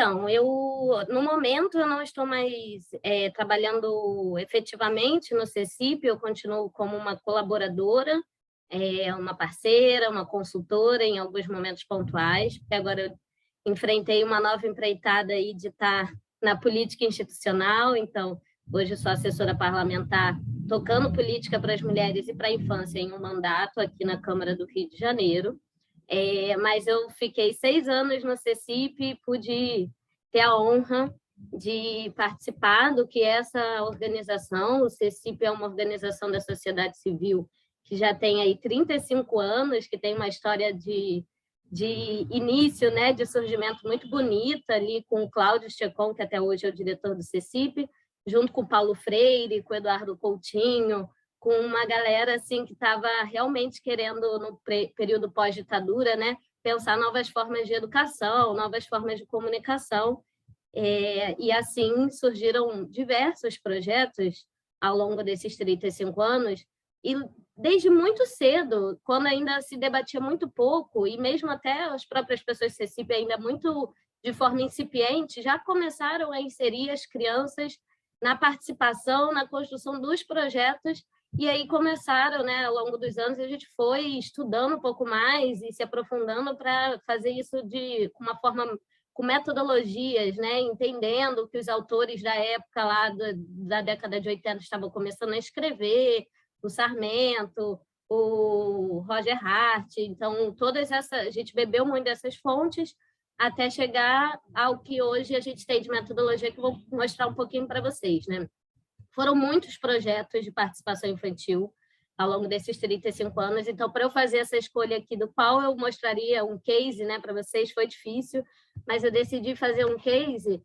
Então, no momento, eu não estou mais trabalhando efetivamente no CECIP, eu continuo como uma colaboradora, uma parceira, uma consultora em alguns momentos pontuais, porque agora eu enfrentei uma nova empreitada aí de estar na política institucional, então, hoje eu sou assessora parlamentar, tocando política para as mulheres e para a infância em um mandato aqui na Câmara do Rio de Janeiro. Mas eu fiquei 6 anos no CECIP e pude ter a honra de participar do que é essa organização. O CECIP é uma organização da sociedade civil que já tem aí 35 anos, que tem uma história de início, né, de surgimento muito bonita ali com o Cláudio Checon, que até hoje é o diretor do CECIP, junto com o Paulo Freire, com o Eduardo Coutinho, com uma galera assim que estava realmente querendo, no período pós-ditadura, né, pensar novas formas de educação, novas formas de comunicação. E assim surgiram diversos projetos ao longo desses 35 anos, e desde muito cedo, quando ainda se debatia muito pouco, e mesmo até as próprias pessoas do CECIP ainda muito de forma incipiente, já começaram a inserir as crianças na participação, na construção dos projetos. E aí começaram, né, ao longo dos anos, a gente foi estudando um pouco mais e se aprofundando para fazer isso com uma forma, com metodologias, né, entendendo que os autores da época lá da década de 80 estavam começando a escrever, o Sarmento, o Roger Hart. Então, a gente bebeu muito dessas fontes até chegar ao que hoje a gente tem de metodologia, que eu vou mostrar um pouquinho para vocês, né? Foram muitos projetos de participação infantil ao longo desses 35 anos, então, para eu fazer essa escolha aqui do qual eu mostraria um case, né, para vocês, foi difícil, mas eu decidi fazer um case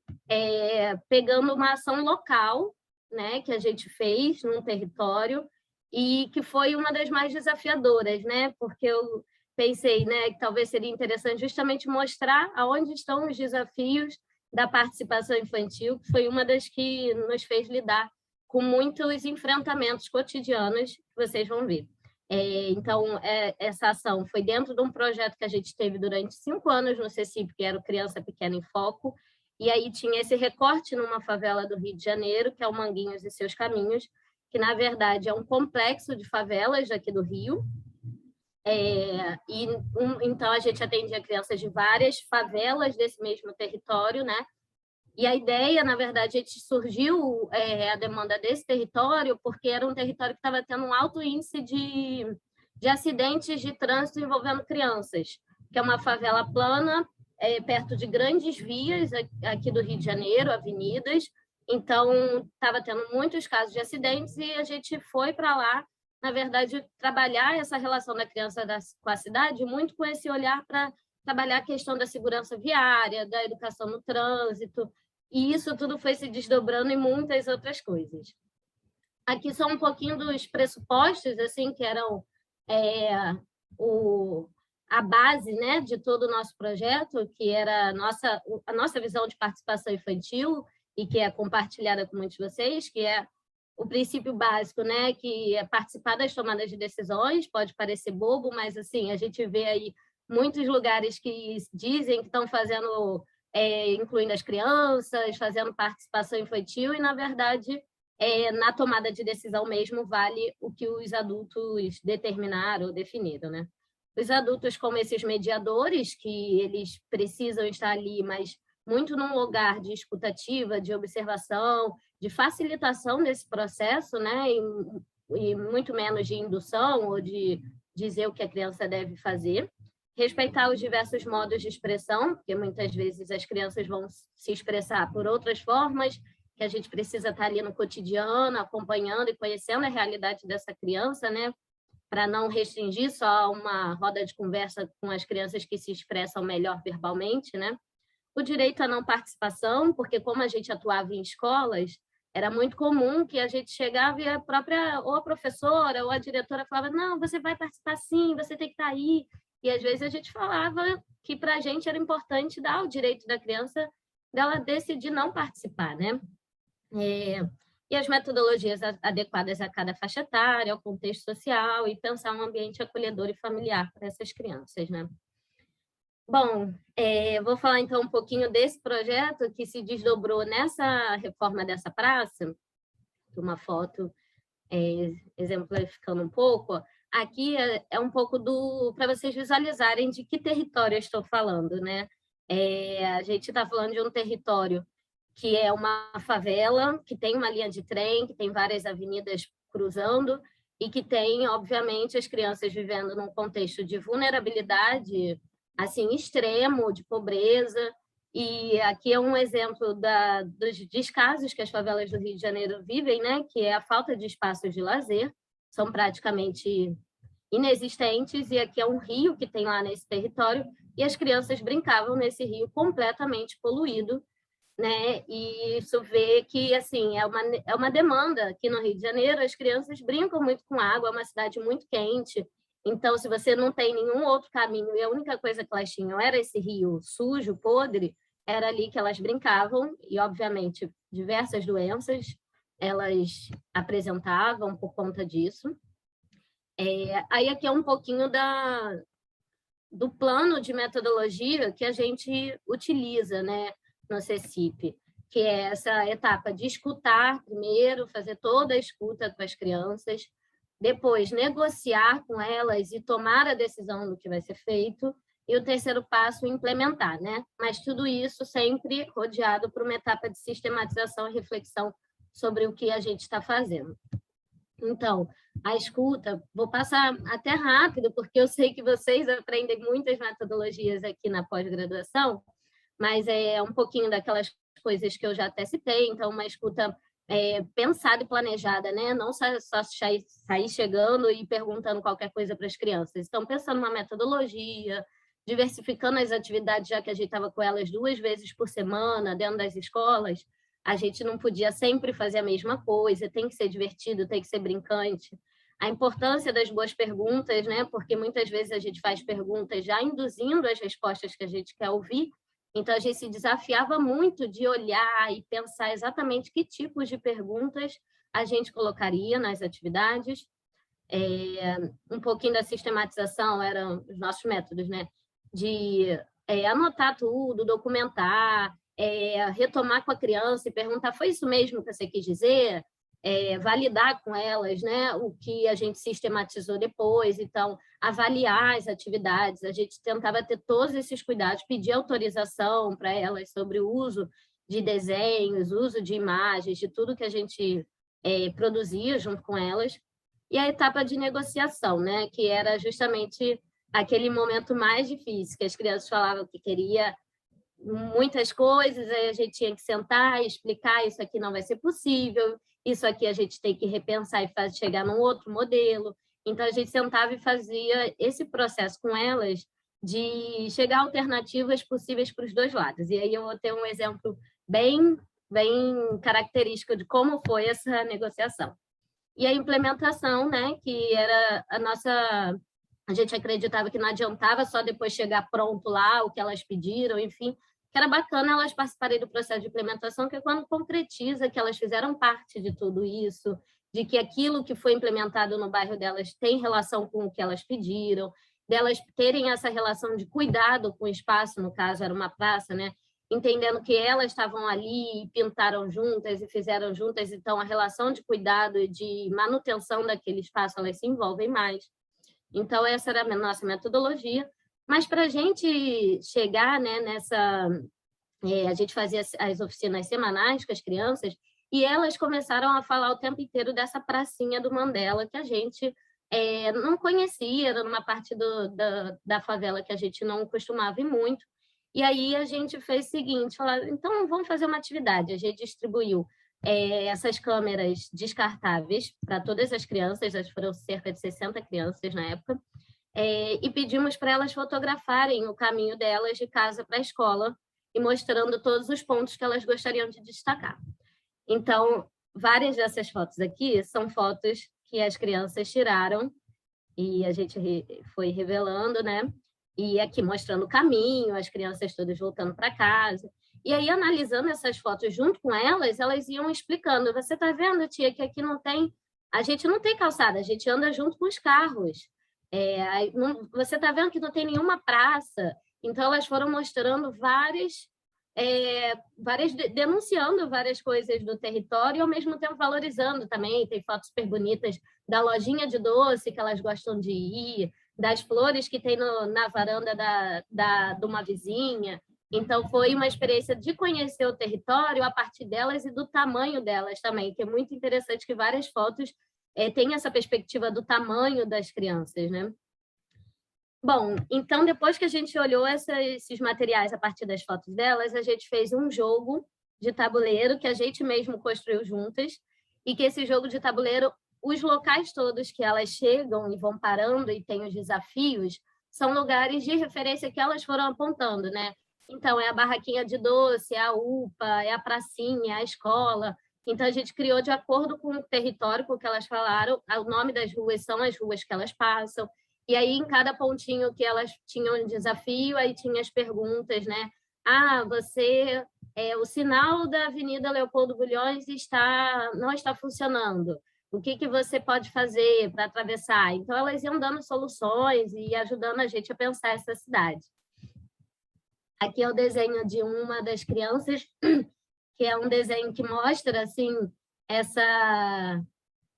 pegando uma ação local, né, que a gente fez num território, e que foi uma das mais desafiadoras, né, porque eu pensei, né, que talvez seria interessante justamente mostrar aonde estão os desafios da participação infantil, que foi uma das que nos fez lidar com muitos enfrentamentos cotidianos que vocês vão ver. Então, essa ação foi dentro de um projeto que a gente teve durante 5 anos no CECIP, que era o Criança Pequena em Foco, e aí tinha esse recorte numa favela do Rio de Janeiro, que é o Manguinhos e Seus Caminhos, que, na verdade, é um complexo de favelas aqui do Rio. Então, a gente atendia crianças de várias favelas desse mesmo território, né? E a ideia, na verdade, surgiu a demanda desse território porque era um território que estava tendo um alto índice de acidentes de trânsito envolvendo crianças, que é uma favela plana, perto de grandes vias aqui do Rio de Janeiro, avenidas. Então, estava tendo muitos casos de acidentes e a gente foi para lá, na verdade, trabalhar essa relação da criança com a cidade, muito com esse olhar para trabalhar a questão da segurança viária, da educação no trânsito, e isso tudo foi se desdobrando em muitas outras coisas. Aqui são um pouquinho dos pressupostos, assim, que eram a base, né, de todo o nosso projeto, que era a nossa visão de participação infantil e que é compartilhada com muitos de vocês, que é o princípio básico, né, que é participar das tomadas de decisões. Pode parecer bobo, mas assim a gente vê aí muitos lugares que dizem que estão fazendo, incluindo as crianças, fazendo participação infantil, e, na verdade, na tomada de decisão mesmo, vale o que os adultos determinaram ou definiram, né? Os adultos, como esses mediadores, que eles precisam estar ali, mas muito num lugar de escutativa, de observação, de facilitação desse processo, né? E muito menos de indução ou de dizer o que a criança deve fazer. Respeitar os diversos modos de expressão, porque muitas vezes as crianças vão se expressar por outras formas, que a gente precisa estar ali no cotidiano, acompanhando e conhecendo a realidade dessa criança, né? Para não restringir só a uma roda de conversa com as crianças que se expressam melhor verbalmente, né? O direito à não participação, porque como a gente atuava em escolas, era muito comum que a gente chegava e ou a professora ou a diretora falava: não, você vai participar sim, você tem que estar aí. E às vezes a gente falava que para a gente era importante dar o direito da criança dela decidir não participar, né? E as metodologias adequadas a cada faixa etária, ao contexto social, e pensar um ambiente acolhedor e familiar para essas crianças, né? Bom, vou falar então um pouquinho desse projeto que se desdobrou nessa reforma dessa praça, uma foto exemplificando um pouco. Aqui é um pouco para vocês visualizarem de que território eu estou falando, né? A gente está falando de um território que é uma favela, que tem uma linha de trem, que tem várias avenidas cruzando e que tem, obviamente, as crianças vivendo num contexto de vulnerabilidade assim extremo, de pobreza. E aqui é um exemplo dos descasos que as favelas do Rio de Janeiro vivem, né? Que é a falta de espaços de lazer, são praticamente inexistentes, e aqui é um rio que tem lá nesse território, e as crianças brincavam nesse rio completamente poluído, né? E isso vê que assim é uma demanda aqui no Rio de Janeiro. As crianças brincam muito com água, é uma cidade muito quente. Então, se você não tem nenhum outro caminho e a única coisa que elas tinham era esse rio sujo, podre, era ali que elas brincavam e, obviamente, diversas doenças elas apresentavam por conta disso. Aí aqui é um pouquinho do plano de metodologia que a gente utiliza, né, no CECIP, que é essa etapa de escutar primeiro, fazer toda a escuta com as crianças, depois negociar com elas e tomar a decisão do que vai ser feito, e o terceiro passo, implementar, né? Mas tudo isso sempre rodeado por uma etapa de sistematização e reflexão sobre o que a gente está fazendo. Então, a escuta, vou passar até rápido, porque eu sei que vocês aprendem muitas metodologias aqui na pós-graduação, mas é um pouquinho daquelas coisas que eu já até citei. Então, uma escuta pensada e planejada, né? Não só sair chegando e perguntando qualquer coisa para as crianças. Então, pensando numa metodologia, diversificando as atividades, já que a gente estava com elas 2 vezes por semana dentro das escolas, a gente não podia sempre fazer a mesma coisa, tem que ser divertido, tem que ser brincante. A importância das boas perguntas, né? Porque muitas vezes a gente faz perguntas já induzindo as respostas que a gente quer ouvir. Então, a gente se desafiava muito de olhar e pensar exatamente que tipos de perguntas a gente colocaria nas atividades. Um pouquinho da sistematização eram os nossos métodos, né? De anotar tudo, documentar, retomar com a criança e perguntar: foi isso mesmo que você quis dizer? Validar com elas, né, o que a gente sistematizou depois. Então, avaliar as atividades, a gente tentava ter todos esses cuidados, pedir autorização para elas sobre o uso de desenhos, uso de imagens, de tudo que a gente produzia junto com elas. E a etapa de negociação, né, que era justamente aquele momento mais difícil, que as crianças falavam que queria muitas coisas, aí a gente tinha que sentar e explicar: isso aqui não vai ser possível, isso aqui a gente tem que repensar e chegar num outro modelo. Então, a gente sentava e fazia esse processo com elas de chegar a alternativas possíveis para os dois lados. E aí eu vou ter um exemplo bem, bem característico de como foi essa negociação. E a implementação, né, que era a nossa... A gente acreditava que não adiantava só depois chegar pronto lá o que elas pediram, enfim, que era bacana elas participarem do processo de implementação, que é quando concretiza que elas fizeram parte de tudo isso, de que aquilo que foi implementado no bairro delas tem relação com o que elas pediram, delas terem essa relação de cuidado com o espaço, no caso era uma praça, né? Entendendo que elas estavam ali e pintaram juntas e fizeram juntas, então a relação de cuidado e de manutenção daquele espaço, elas se envolvem mais. Então, essa era a nossa metodologia. Mas para a gente chegar, né, nessa... a gente fazia as oficinas semanais com as crianças e elas começaram a falar o tempo inteiro dessa pracinha do Mandela, que a gente não conhecia, era numa parte da favela que a gente não costumava ir muito. E aí a gente fez o seguinte: falar, então vamos fazer uma atividade. A gente distribuiu essas câmeras descartáveis para todas as crianças, foram cerca de 60 crianças na época, e pedimos para elas fotografarem o caminho delas de casa para a escola e mostrando todos os pontos que elas gostariam de destacar. Então, várias dessas fotos aqui são fotos que as crianças tiraram e a gente foi revelando, né? E aqui mostrando o caminho, as crianças todas voltando para casa. E aí, analisando essas fotos junto com elas, elas iam explicando: você está vendo, tia, que aqui não tem... A gente não tem calçada, a gente anda junto com os carros. Você está vendo que não tem nenhuma praça. Então, elas foram mostrando denunciando várias coisas do território e, ao mesmo tempo, valorizando também. Tem fotos super bonitas da lojinha de doce que elas gostam de ir, das flores que tem na varanda de uma vizinha. Então, foi uma experiência de conhecer o território a partir delas e do tamanho delas também, que é muito interessante que várias fotos têm essa perspectiva do tamanho das crianças, né? Bom, então, depois que a gente olhou esses materiais a partir das fotos delas, a gente fez um jogo de tabuleiro que a gente mesmo construiu juntas, e que esse jogo de tabuleiro, os locais todos que elas chegam e vão parando e tem os desafios, são lugares de referência que elas foram apontando, né? Então, é a barraquinha de doce, é a UPA, é a pracinha, é a escola. Então, a gente criou de acordo com o território, com o que elas falaram, o nome das ruas são as ruas que elas passam. E aí, em cada pontinho que elas tinham um desafio, aí tinha as perguntas, né? O sinal da Avenida Leopoldo Bulhões não está funcionando. O que você pode fazer para atravessar? Então, elas iam dando soluções e ajudando a gente a pensar essa cidade. Aqui é o desenho de uma das crianças, que é um desenho que mostra, assim,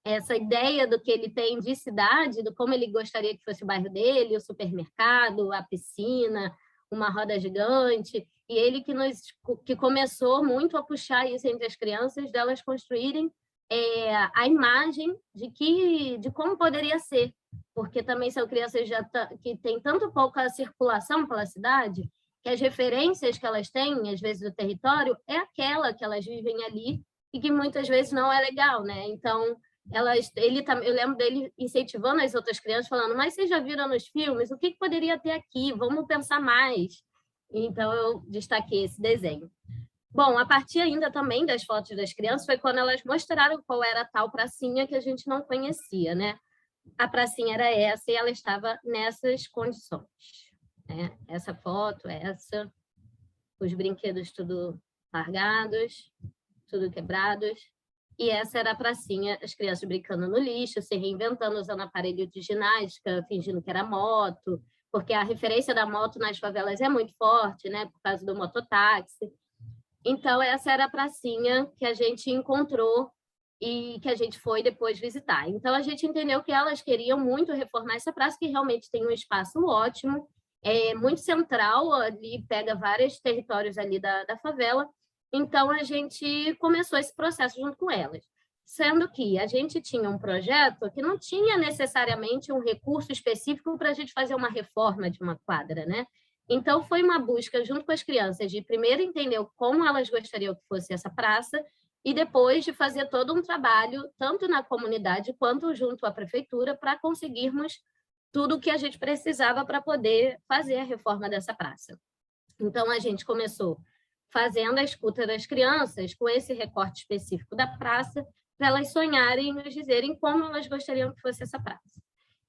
essa ideia do que ele tem de cidade, do como ele gostaria que fosse o bairro dele, o supermercado, a piscina, uma roda gigante, e ele que começou muito a puxar isso entre as crianças, delas construírem a imagem de como poderia ser, porque também são crianças que têm tanto pouca circulação pela cidade, que as referências que elas têm, às vezes, do território, é aquela que elas vivem ali, e que muitas vezes não é legal, né? Então, eu lembro dele incentivando as outras crianças, falando, mas vocês já viram nos filmes? O que poderia ter aqui? Vamos pensar mais. Então, eu destaquei esse desenho. Bom, a partir ainda também das fotos das crianças, foi quando elas mostraram qual era a tal pracinha que a gente não conhecia, né? A pracinha era essa e ela estava nessas condições, né? Essa foto, os brinquedos tudo largados, tudo quebrados. E essa era a pracinha, as crianças brincando no lixo, se reinventando, usando aparelho de ginástica, fingindo que era moto, porque a referência da moto nas favelas é muito forte, né, por causa do mototáxi. Então, essa era a pracinha que a gente encontrou e que a gente foi depois visitar. Então, a gente entendeu que elas queriam muito reformar essa praça, que realmente tem um espaço ótimo, muito central, ali pega vários territórios ali da favela. Então, a gente começou esse processo junto com elas, sendo que a gente tinha um projeto que não tinha necessariamente um recurso específico para a gente fazer uma reforma de uma quadra, né? Então, foi uma busca junto com as crianças de primeiro entender como elas gostariam que fosse essa praça e depois de fazer todo um trabalho, tanto na comunidade quanto junto à prefeitura, para conseguirmos tudo o que a gente precisava para poder fazer a reforma dessa praça. Então, a gente começou fazendo a escuta das crianças com esse recorte específico da praça, para elas sonharem e nos dizerem como elas gostariam que fosse essa praça.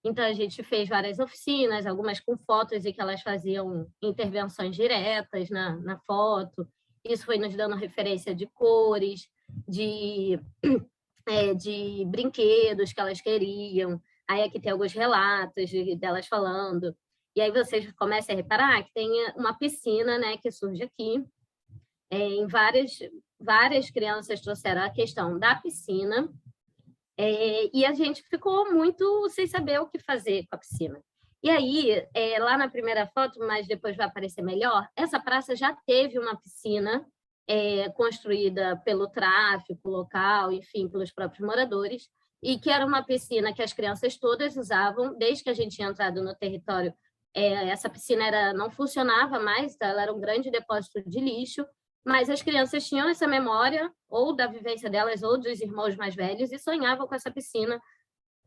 Então, a gente fez várias oficinas, algumas com fotos e que elas faziam intervenções diretas na foto. Isso foi nos dando referência de cores, de brinquedos que elas queriam. Aí aqui tem alguns relatos delas falando. E aí vocês começam a reparar que tem uma piscina, né, que surge aqui. Em várias crianças trouxeram a questão da piscina, e a gente ficou muito sem saber o que fazer com a piscina. E aí, lá na primeira foto, mas depois vai aparecer melhor, essa praça já teve uma piscina construída pelo tráfico local, enfim, pelos próprios moradores, e que era uma piscina que as crianças todas usavam, desde que a gente tinha entrado no território. Essa piscina não funcionava mais, tá? Ela era um grande depósito de lixo, mas as crianças tinham essa memória, ou da vivência delas, ou dos irmãos mais velhos, e sonhavam com essa piscina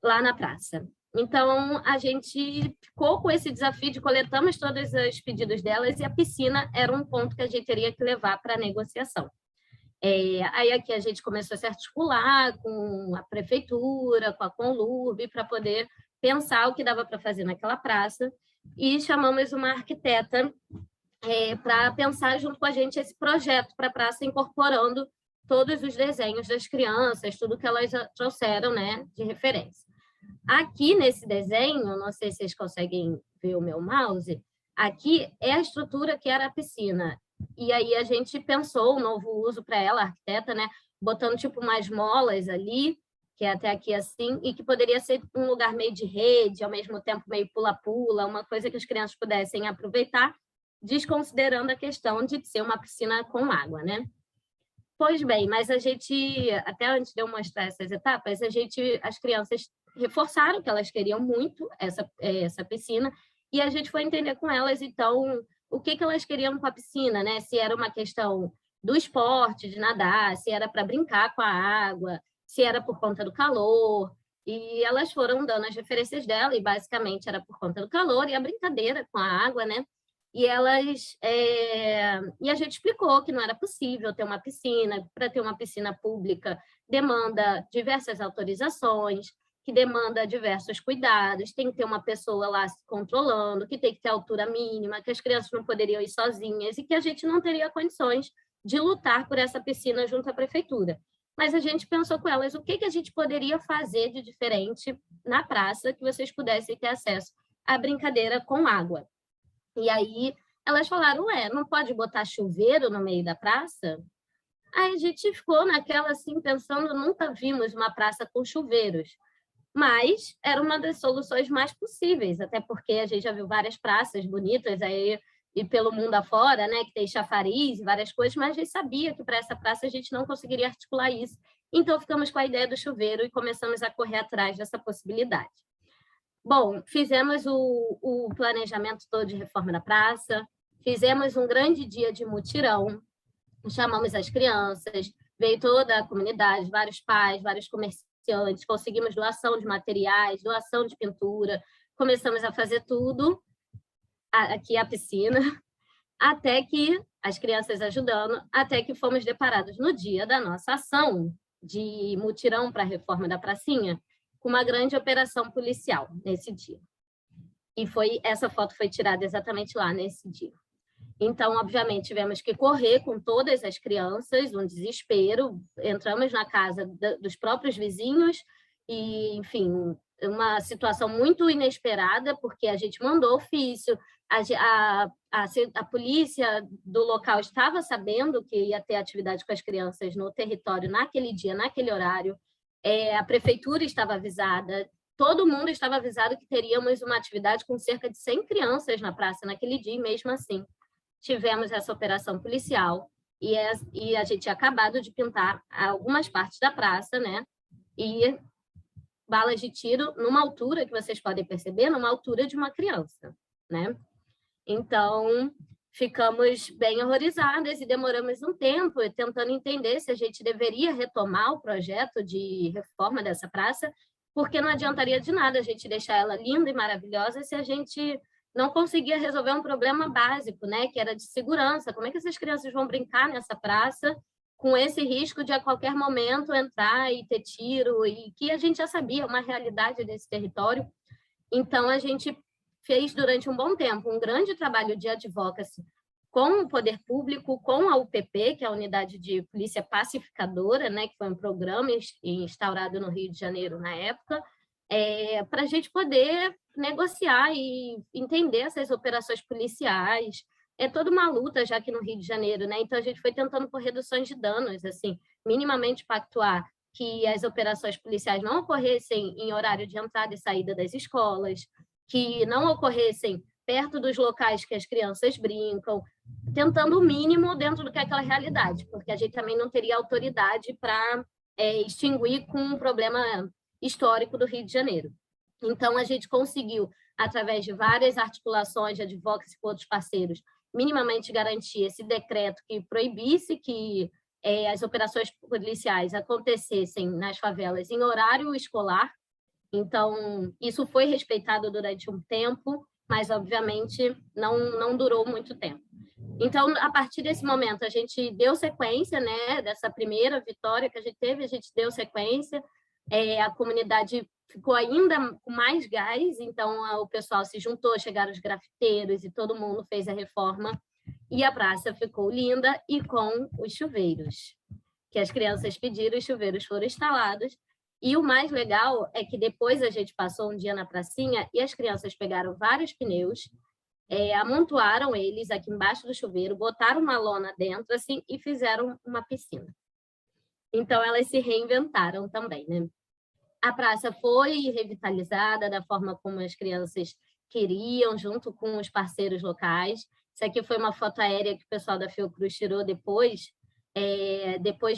lá na praça. Então, a gente ficou com esse desafio de coletamos todos os pedidos delas, e a piscina era um ponto que a gente teria que levar para a negociação. Aí aqui a gente começou a se articular com a prefeitura, com a Conlurb, para poder pensar o que dava para fazer naquela praça, e chamamos uma arquiteta para pensar junto com a gente esse projeto para a praça, incorporando todos os desenhos das crianças, tudo que elas trouxeram, né, de referência. Aqui nesse desenho, não sei se vocês conseguem ver o meu mouse, Aqui é a estrutura que era a piscina. E aí a gente pensou um novo uso para ela, a arquiteta, né? Botando tipo umas molas ali, que é até aqui assim, e que poderia ser um lugar meio de rede, ao mesmo tempo meio pula-pula, uma coisa que as crianças pudessem aproveitar, desconsiderando a questão de ser uma piscina com água, né? Pois bem, mas a gente, até antes de eu mostrar essas etapas, as crianças reforçaram que elas queriam muito essa piscina, e a gente foi entender com elas, então, o que elas queriam com a piscina, né? Se era uma questão do esporte, de nadar, se era para brincar com a água, se era por conta do calor, e elas foram dando as referências dela, e basicamente era por conta do calor e a brincadeira com a água, né? E a gente explicou que não era possível ter uma piscina, para ter uma piscina pública demanda diversas autorizações, que demanda diversos cuidados, tem que ter uma pessoa lá se controlando, que tem que ter altura mínima, que as crianças não poderiam ir sozinhas e que a gente não teria condições de lutar por essa piscina junto à prefeitura. Mas a gente pensou com elas o que a gente poderia fazer de diferente na praça que vocês pudessem ter acesso à brincadeira com água. E aí elas falaram, não pode botar chuveiro no meio da praça? Aí a gente ficou naquela assim, pensando, nunca vimos uma praça com chuveiros. Mas era uma das soluções mais possíveis, até porque a gente já viu várias praças bonitas aí e pelo mundo afora, né, que tem chafariz e várias coisas, mas a gente sabia que para essa praça a gente não conseguiria articular isso. Então ficamos com a ideia do chuveiro e começamos a correr atrás dessa possibilidade. Bom, fizemos o planejamento todo de reforma da praça, fizemos um grande dia de mutirão, chamamos as crianças, veio toda a comunidade, vários pais, vários comerciantes, conseguimos doação de materiais, doação de pintura, começamos a fazer tudo, aqui a piscina, até que as crianças ajudando, até que fomos deparados no dia da nossa ação de mutirão para a reforma da pracinha, com uma grande operação policial nesse dia. E essa foto foi tirada exatamente lá nesse dia. Então, obviamente, tivemos que correr com todas as crianças, um desespero. Entramos na casa dos próprios vizinhos e, enfim, uma situação muito inesperada, porque a gente mandou ofício, a polícia do local estava sabendo que ia ter atividade com as crianças no território naquele dia, naquele horário. A prefeitura estava avisada, todo mundo estava avisado que teríamos uma atividade com cerca de 100 crianças na praça naquele dia, e mesmo assim tivemos essa operação policial e a gente tinha acabado de pintar algumas partes da praça, né? E balas de tiro numa altura que vocês podem perceber, numa altura de uma criança, né? Então, ficamos bem horrorizadas e demoramos um tempo tentando entender se a gente deveria retomar o projeto de reforma dessa praça, porque não adiantaria de nada a gente deixar ela linda e maravilhosa se a gente não conseguia resolver um problema básico, né, que era de segurança. Como é que essas crianças vão brincar nessa praça com esse risco de a qualquer momento entrar e ter tiro, e que a gente já sabia, uma realidade desse território. Então, a gente fez durante um bom tempo um grande trabalho de advocacy com o poder público, com a UPP, que é a Unidade de Polícia Pacificadora, né, que foi um programa instaurado no Rio de Janeiro na época, para a gente poder negociar e entender essas operações policiais. É toda uma luta já aqui no Rio de Janeiro, né? Então a gente foi tentando por reduções de danos, assim, minimamente pactuar que as operações policiais não ocorressem em horário de entrada e saída das escolas, que não ocorressem perto dos locais que as crianças brincam, tentando o mínimo dentro do que é aquela realidade, porque a gente também não teria autoridade para extinguir com um problema histórico do Rio de Janeiro. Então, a gente conseguiu, através de várias articulações de advocacy com outros parceiros, minimamente garantir esse decreto que proibisse que as operações policiais acontecessem nas favelas em horário escolar. Então, isso foi respeitado durante um tempo, mas, obviamente, não durou muito tempo. Então, a partir desse momento, a gente deu sequência, né, dessa primeira vitória que a gente deu sequência, a comunidade ficou ainda com mais gás, então o pessoal se juntou, chegaram os grafiteiros e todo mundo fez a reforma, e a praça ficou linda e com os chuveiros, que as crianças pediram, os chuveiros foram instalados. E o mais legal é que depois a gente passou um dia na pracinha e as crianças pegaram vários pneus amontoaram eles aqui embaixo do chuveiro, botaram uma lona dentro assim e fizeram uma piscina. Então, elas se reinventaram também, né? A praça foi revitalizada da forma como as crianças queriam, junto com os parceiros locais. Isso aqui foi uma foto aérea que o pessoal da Fiocruz tirou depois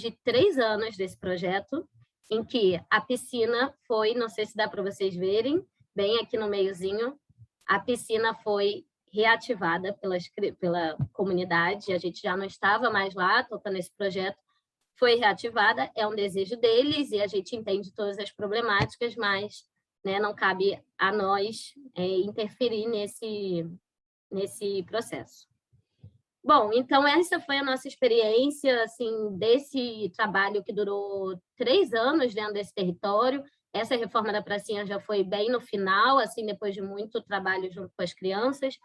de 3 anos desse projeto, em que a piscina foi, não sei se dá para vocês verem, bem aqui no meiozinho, a piscina foi reativada pela comunidade, a gente já não estava mais lá tocando esse projeto, foi reativada, é um desejo deles e a gente entende todas as problemáticas, mas, né, não cabe a nós interferir nesse processo. Bom, então essa foi a nossa experiência assim, desse trabalho que durou 3 anos dentro desse território. Essa reforma da pracinha já foi bem no final, assim, depois de muito trabalho junto com as crianças,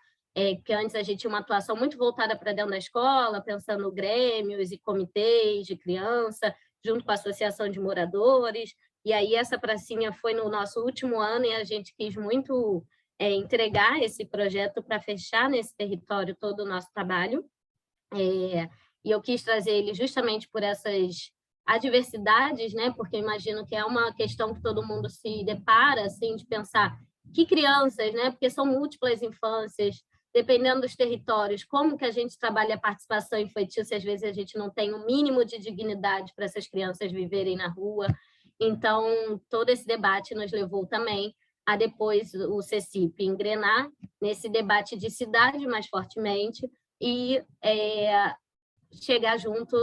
que antes a gente tinha uma atuação muito voltada para dentro da escola, pensando grêmios e comitês de criança, junto com a associação de moradores, e aí essa pracinha foi no nosso último ano e a gente quis muito entregar esse projeto para fechar nesse território todo o nosso trabalho. E eu quis trazer ele justamente por essas adversidades, né? Porque imagino que é uma questão que todo mundo se depara, assim, de pensar que crianças, né? Porque são múltiplas infâncias, dependendo dos territórios, como que a gente trabalha a participação infantil se às vezes a gente não tem o mínimo de dignidade para essas crianças viverem na rua. Então, todo esse debate nos levou também a depois o CECIP engrenar nesse debate de cidade mais fortemente e chegar junto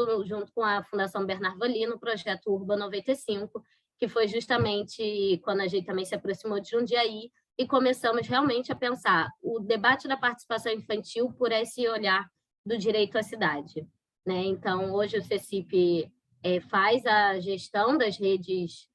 com a Fundação Bernard Valli no projeto Urba 95, que foi justamente quando a gente também se aproximou de Jundiaí e começamos realmente a pensar o debate da participação infantil por esse olhar do direito à cidade, né? Então, hoje o CECIP faz a gestão das redes,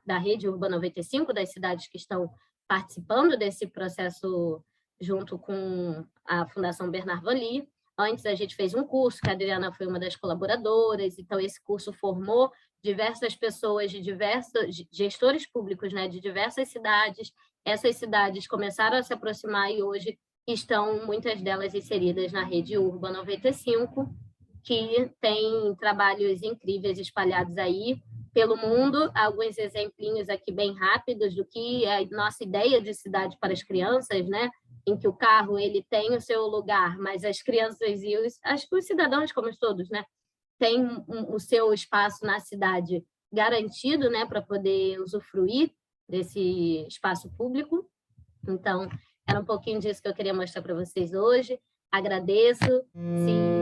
da rede Urba 95, das cidades que estão participando desse processo junto com a Fundação Bernard Valli. Antes a gente fez um curso, que a Adriana foi uma das colaboradoras, então esse curso formou diversas pessoas de diversos gestores públicos, né, de diversas cidades. Essas cidades começaram a se aproximar e hoje estão muitas delas inseridas na rede Urba 95, que tem trabalhos incríveis espalhados aí pelo mundo. Alguns exemplinhos aqui bem rápidos do que é a nossa ideia de cidade para as crianças, né? Em que o carro ele tem o seu lugar, mas as crianças e os cidadãos, como todos, né, têm o seu espaço na cidade garantido, né, para poder usufruir desse espaço público. Então, era um pouquinho disso que eu queria mostrar para vocês hoje. Agradeço. Se